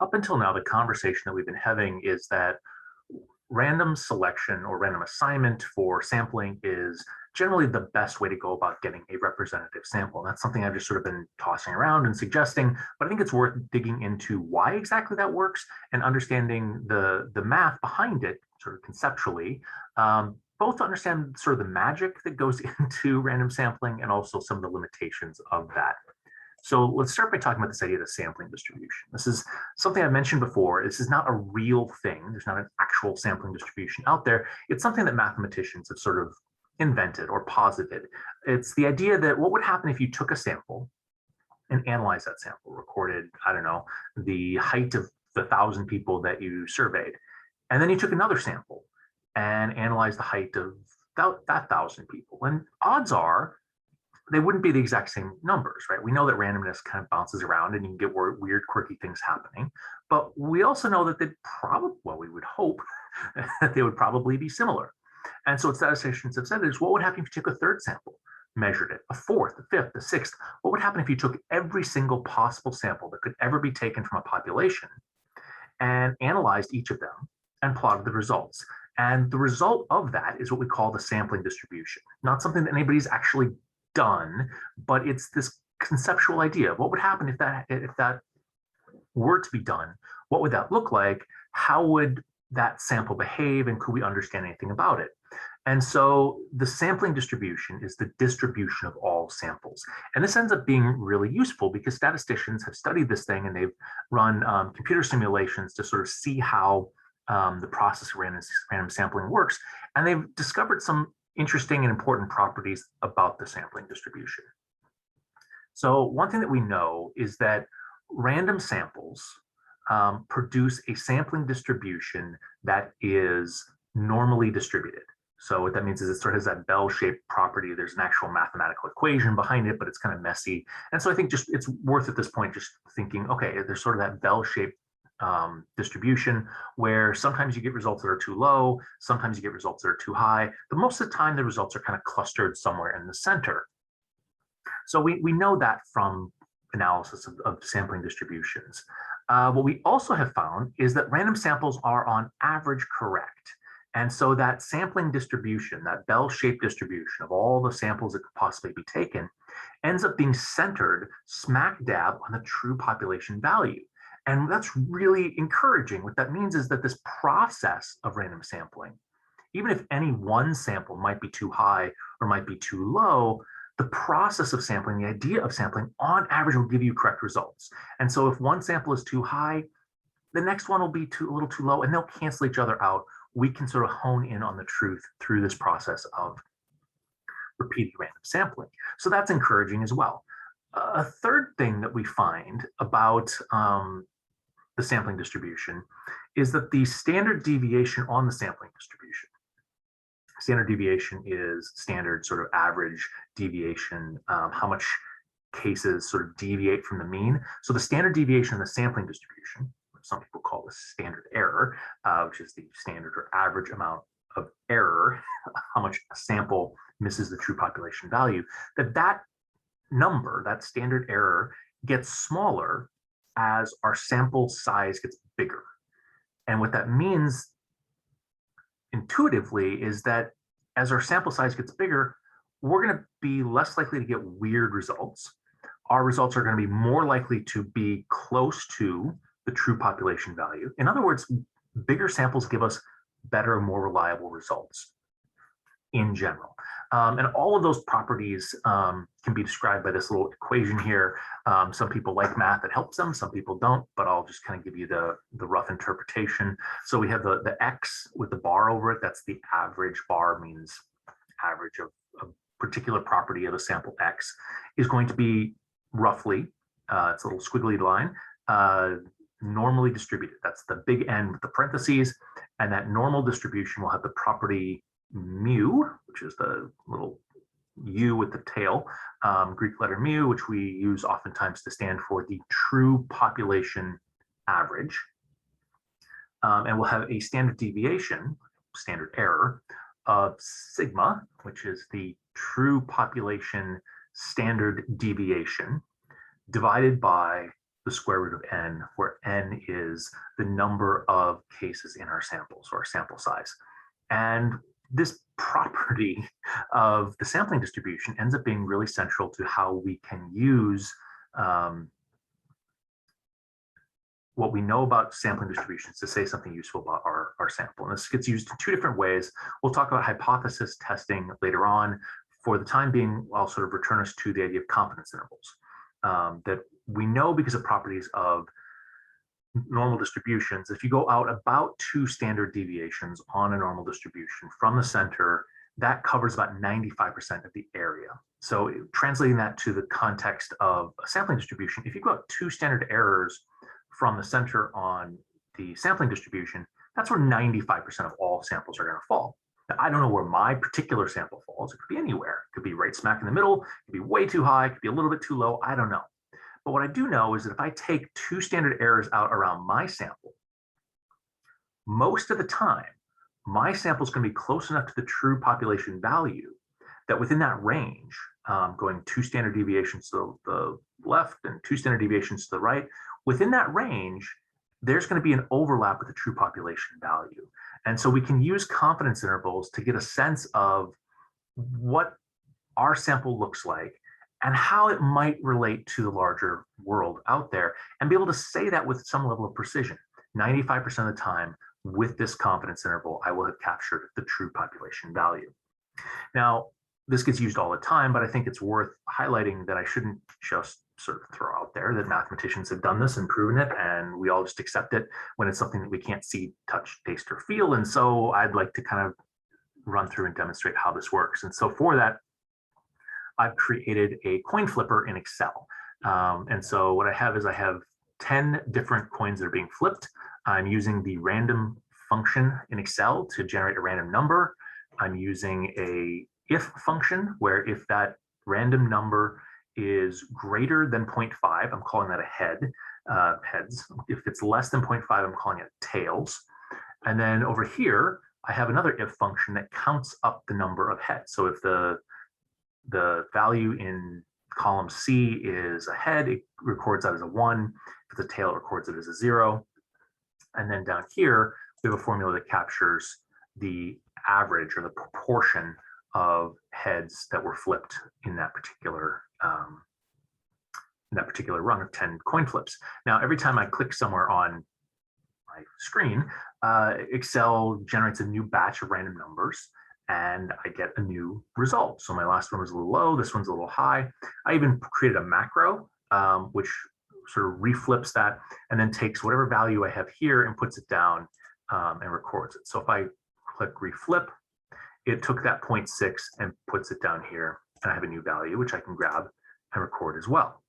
Up until now, the conversation that we've been having is that random selection or random assignment for sampling is generally the best way to go about getting a representative sample. And that's something I've just sort of been tossing around and suggesting, but I think it's worth digging into why exactly that works and understanding the math behind it sort of conceptually, both to understand sort of the magic that goes into random sampling and also some of the limitations of that. So let's start by talking about this idea of the sampling distribution. This is something I've mentioned before. This is not a real thing. There's not an actual sampling distribution out there. It's something that mathematicians have sort of invented or posited. It's the idea that what would happen if you took a sample and analyzed that sample, recorded, I don't know, the height of the 1,000 people that you surveyed, and then you took another sample and analyzed the height of that 1,000 people. And odds are they wouldn't be the exact same numbers, right? We know that randomness kind of bounces around and you can get weird, quirky things happening. But we also know that they'd probably, well, we would hope that they would probably be similar. And so what statisticians have said is what would happen if you took a third sample, measured it, a fourth, a fifth, a sixth? What would happen if you took every single possible sample that could ever be taken from a population and analyzed each of them and plotted the results? And the result of that is what we call the sampling distribution, not something that anybody's actually done, but it's this conceptual idea of what would happen if that were to be done. What would that look like? How would that sample behave, and could we understand anything about it? And so the sampling distribution is the distribution of all samples. And this ends up being really useful because statisticians have studied this thing and they've run computer simulations to sort of see how the process of random sampling works. And they've discovered some interesting and important properties about the sampling distribution. So one thing that we know is that random samples produce a sampling distribution that is normally distributed. So what that means is it sort of has that bell-shaped property. There's an actual mathematical equation behind it, but it's kind of messy. And so I think just it's worth at this point just thinking, okay, there's sort of that bell-shaped distribution where sometimes you get results that are too low, sometimes you get results that are too high, but most of the time the results are kind of clustered somewhere in the center. So we know that from analysis of sampling distributions. What we also have found is that random samples are on average correct. And so that sampling distribution, that bell-shaped distribution of all the samples that could possibly be taken, ends up being centered smack dab on the true population value. And that's really encouraging. What that means is that this process of random sampling, even if any one sample might be too high or might be too low, the process of sampling, the idea of sampling on average will give you correct results. And so if one sample is too high, the next one will be a little too low and they'll cancel each other out. We can sort of hone in on the truth through this process of repeated random sampling. So that's encouraging as well. A third thing that we find about the sampling distribution is that the standard deviation on the sampling distribution, standard deviation is standard sort of average deviation, how much cases sort of deviate from the mean. So the standard deviation in the sampling distribution, which some people call the standard error, which is the standard or average amount of error, how much a sample misses the true population value, that number, that standard error, gets smaller as our sample size gets bigger. And what that means intuitively is that as our sample size gets bigger, we're going to be less likely to get weird results. Our results are going to be more likely to be close to the true population value. In other words, bigger samples give us better, more reliable results in general. And all of those properties can be described by this little equation here. Some people like math that helps them, some people don't, but I'll just kind of give you the rough interpretation. So we have the X with the bar over it. That's the average. Bar means average of a particular property of a sample X is going to be roughly, it's a little squiggly line, normally distributed. That's the big N with the parentheses. And that normal distribution will have the property mu, which is the little U with the tail, Greek letter mu, which we use oftentimes to stand for the true population average. And we'll have a standard deviation, standard error, of sigma, which is the true population standard deviation, divided by the square root of n, where n is the number of cases in our samples, or our sample size. And this property of the sampling distribution ends up being really central to how we can use what we know about sampling distributions to say something useful about our sample. And this gets used in two different ways. We'll talk about hypothesis testing later on. For the time being, I'll sort of return us to the idea of confidence intervals that we know because of properties of normal distributions. If you go out about 2 standard deviations on a normal distribution from the center, that covers about 95% of the area. So translating that to the context of a sampling distribution, if you go out 2 standard errors from the center on the sampling distribution, that's where 95% of all samples are going to fall. Now, I don't know where my particular sample falls. It could be anywhere. It could be right smack in the middle. It could be way too high. It could be a little bit too low. I don't know. But what I do know is that if I take 2 standard errors out around my sample, most of the time, my sample is going to be close enough to the true population value that within that range, going 2 standard deviations to the left and 2 standard deviations to the right, within that range, there's going to be an overlap with the true population value. And so we can use confidence intervals to get a sense of what our sample looks like and how it might relate to the larger world out there, and be able to say that with some level of precision. 95% of the time, with this confidence interval, I will have captured the true population value. Now, this gets used all the time, but I think it's worth highlighting that I shouldn't just sort of throw out there that mathematicians have done this and proven it, and we all just accept it when it's something that we can't see, touch, taste, or feel. And so I'd like to kind of run through and demonstrate how this works. And so for that, I've created a coin flipper in Excel. And so what I have is I have 10 different coins that are being flipped. I'm using the random function in Excel to generate a random number. I'm using a if function where if that random number is greater than 0.5, I'm calling that a head, heads. If it's less than 0.5, I'm calling it tails. And then over here, I have another if function that counts up the number of heads. So if the value in column C is a head, it records that as a 1. If it's a tail, it records it as a 0. And then down here, we have a formula that captures the average or the proportion of heads that were flipped in that particular run of 10 coin flips. Now, every time I click somewhere on my screen, Excel generates a new batch of random numbers, and I get a new result. So my last one was a little low, this one's a little high. I even created a macro, which sort of reflips that and then takes whatever value I have here and puts it down and records it. So if I click reflip, it took that 0.6 and puts it down here, and I have a new value, which I can grab and record as well.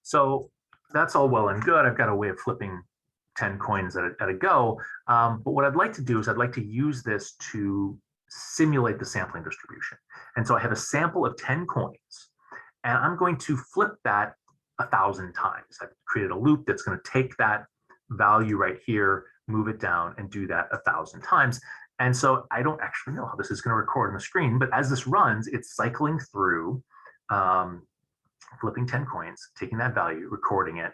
So that's all well and good. I've got a way of flipping 10 coins at a go. But what I'd like to do is I'd like to use this to simulate the sampling distribution. And so I have a sample of 10 coins, and I'm going to flip that 1,000 times. I've created a loop that's going to take that value right here, move it down, and do that 1,000 times. And so I don't actually know how this is going to record on the screen, but as this runs, it's cycling through, flipping 10 coins, taking that value, recording it,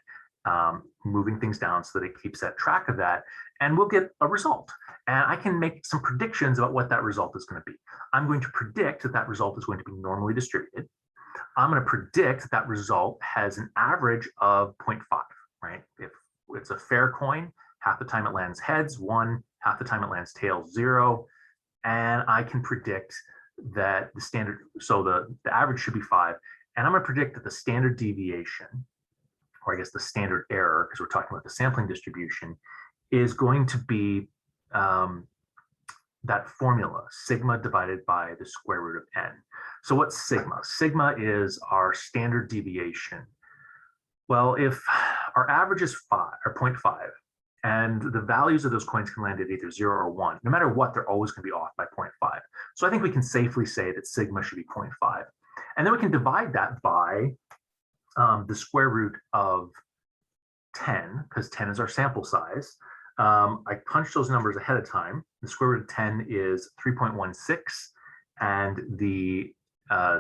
moving things down so that it keeps that track of that, and we'll get a result. And I can make some predictions about what that result is going to be. I'm going to predict that that result is going to be normally distributed. I'm going to predict that that result has an average of 0.5, right? If it's a fair coin, half the time it lands heads, 1, half the time it lands tails, 0. And I can predict that the standard, so the average should be 5. And I'm going to predict that the standard deviation, or I guess the standard error, because we're talking about the sampling distribution, is going to be that formula, sigma divided by the square root of n. So what's sigma? Sigma is our standard deviation. Well, if our average is 5 or 0.5, and the values of those coins can land at either 0 or 1, no matter what, they're always going to be off by 0.5. So I think we can safely say that sigma should be 0.5. And then we can divide that by the square root of 10, because 10 is our sample size. I punched those numbers ahead of time. The square root of 10 is 3.16, and the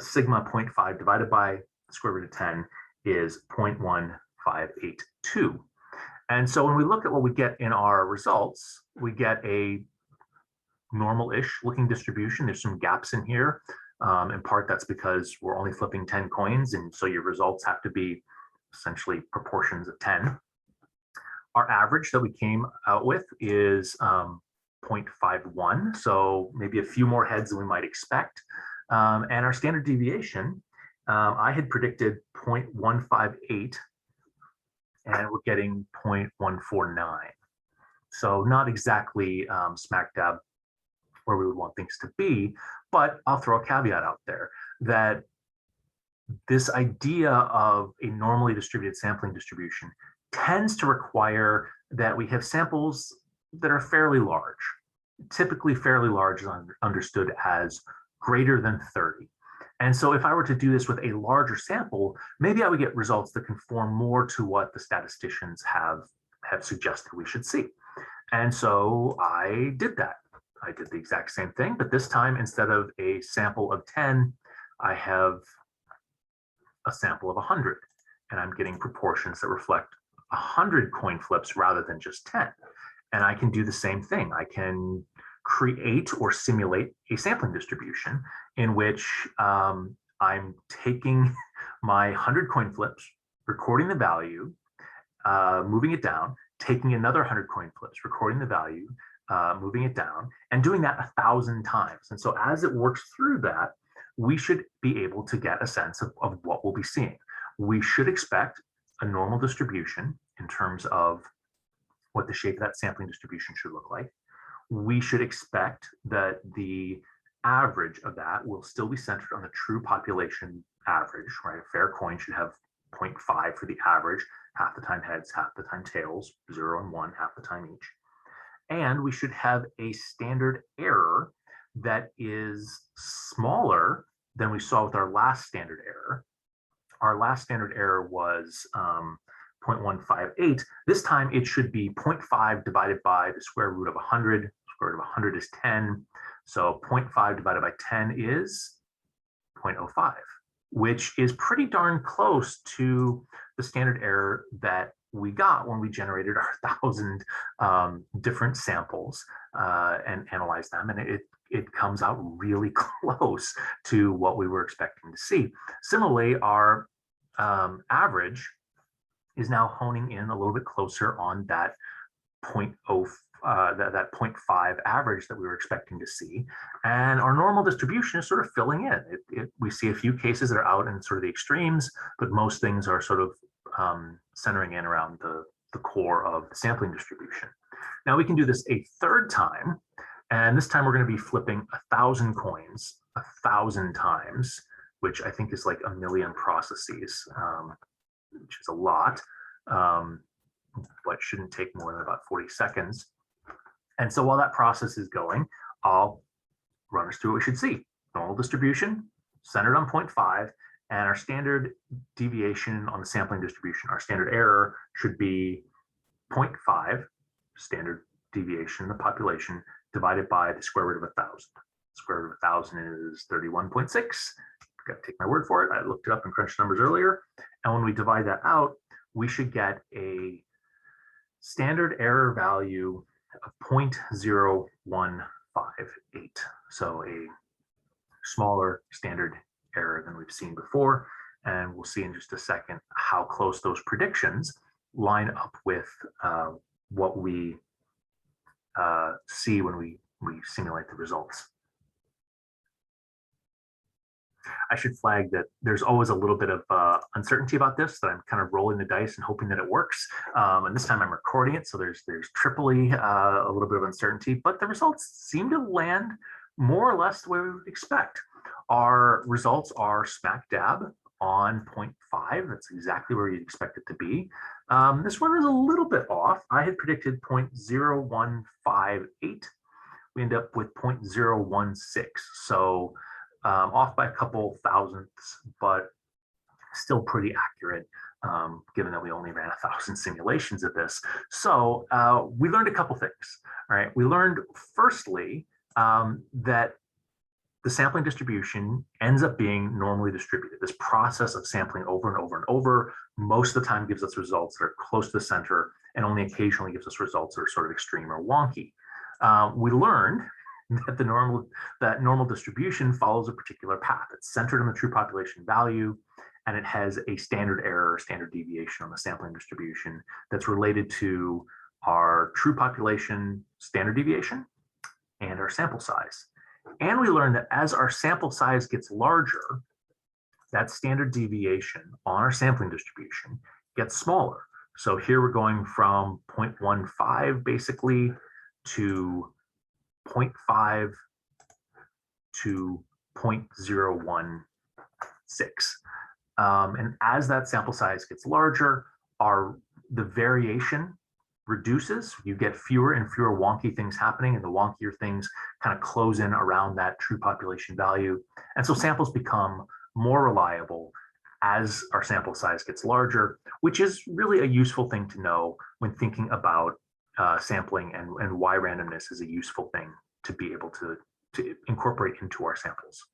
sigma 0.5 divided by the square root of 10 is 0.15. 0.582. And so when we look at what we get in our results, we get a normal-ish looking distribution. There's some gaps in here. In part, that's because we're only flipping 10 coins, and so your results have to be essentially proportions of 10. Our average that we came out with is 0.51, so maybe a few more heads than we might expect. And our standard deviation, I had predicted 0.158, and we're getting 0.149. So not exactly smack dab where we would want things to be, but I'll throw a caveat out there that this idea of a normally distributed sampling distribution tends to require that we have samples that are fairly large. Typically fairly large is understood as greater than 30. And so if I were to do this with a larger sample, maybe I would get results that conform more to what the statisticians have suggested we should see. And so I did that. I did the exact same thing, but this time, instead of a sample of 10, I have a sample of 100, and I'm getting proportions that reflect 100 coin flips rather than just 10. And I can do the same thing. I can create or simulate a sampling distribution in which I'm taking my 100 coin flips, recording the value, moving it down, taking another 100 coin flips, recording the value, moving it down, and doing that 1,000 times. And so as it works through that, we should be able to get a sense of what we'll be seeing. We should expect a normal distribution in terms of what the shape of that sampling distribution should look like. We should expect that the average of that will still be centered on the true population average, right? A fair coin should have 0.5 for the average, half the time heads, half the time tails, 0 and 1, half the time each. And we should have a standard error that is smaller than we saw with our last standard error. Our last standard error was 0.158. This time it should be 0.5 divided by the square root of 100. The square root of 100 is 10. So 0.5 divided by 10 is 0.05, which is pretty darn close to the standard error that we got when we generated our 1,000 different samples and analyzed them. And it comes out really close to what we were expecting to see. Similarly, our average is now honing in a little bit closer on that 0.5 average that we were expecting to see. And our normal distribution is sort of filling in. We see a few cases that are out in sort of the extremes, but most things are sort of centering in around the core of the sampling distribution. Now we can do this a third time, and this time we're going to be flipping 1,000 coins 1,000 times, which I think is like 1 million processes, which is a lot, but shouldn't take more than about 40 seconds. And so while that process is going, I'll run us through what we should see. Normal distribution, centered on 0.5, and our standard deviation on the sampling distribution, our standard error should be 0.5 standard deviation in the population divided by the square root of 1,000. Square root of 1,000 is 31.6. Got to take my word for it. I looked it up and crunched numbers earlier. And when we divide that out, we should get a standard error value of 0.0158. So a smaller standard error than we've seen before. And we'll see in just a second how close those predictions line up with what we see when we simulate the results. I should flag that there's always a little bit of uncertainty about this, that I'm kind of rolling the dice and hoping that it works. And this time I'm recording it, so there's triply a little bit of uncertainty, but the results seem to land more or less the way we would expect. Our results are smack dab on 0.5. That's exactly where you'd expect it to be. This one is a little bit off. I had predicted 0.0158. We end up with 0.016. So off by a couple thousandths, but still pretty accurate, given that we only ran 1,000 simulations of this. So we learned a couple things, right? We learned, firstly, that the sampling distribution ends up being normally distributed. This process of sampling over and over and over most of the time gives us results that are close to the center and only occasionally gives us results that are sort of extreme or wonky. We learned that normal distribution follows a particular path. It's centered on the true population value, and it has a standard error, standard deviation on the sampling distribution that's related to our true population standard deviation and our sample size. And we learned that as our sample size gets larger, that standard deviation on our sampling distribution gets smaller. So here we're going from 0.15 basically to 0.5 to 0.016. And as that sample size gets larger, the variation reduces. You get fewer and fewer wonky things happening, and the wonkier things kind of close in around that true population value. And so samples become more reliable as our sample size gets larger, which is really a useful thing to know when thinking about sampling and why randomness is a useful thing to be able to incorporate into our samples.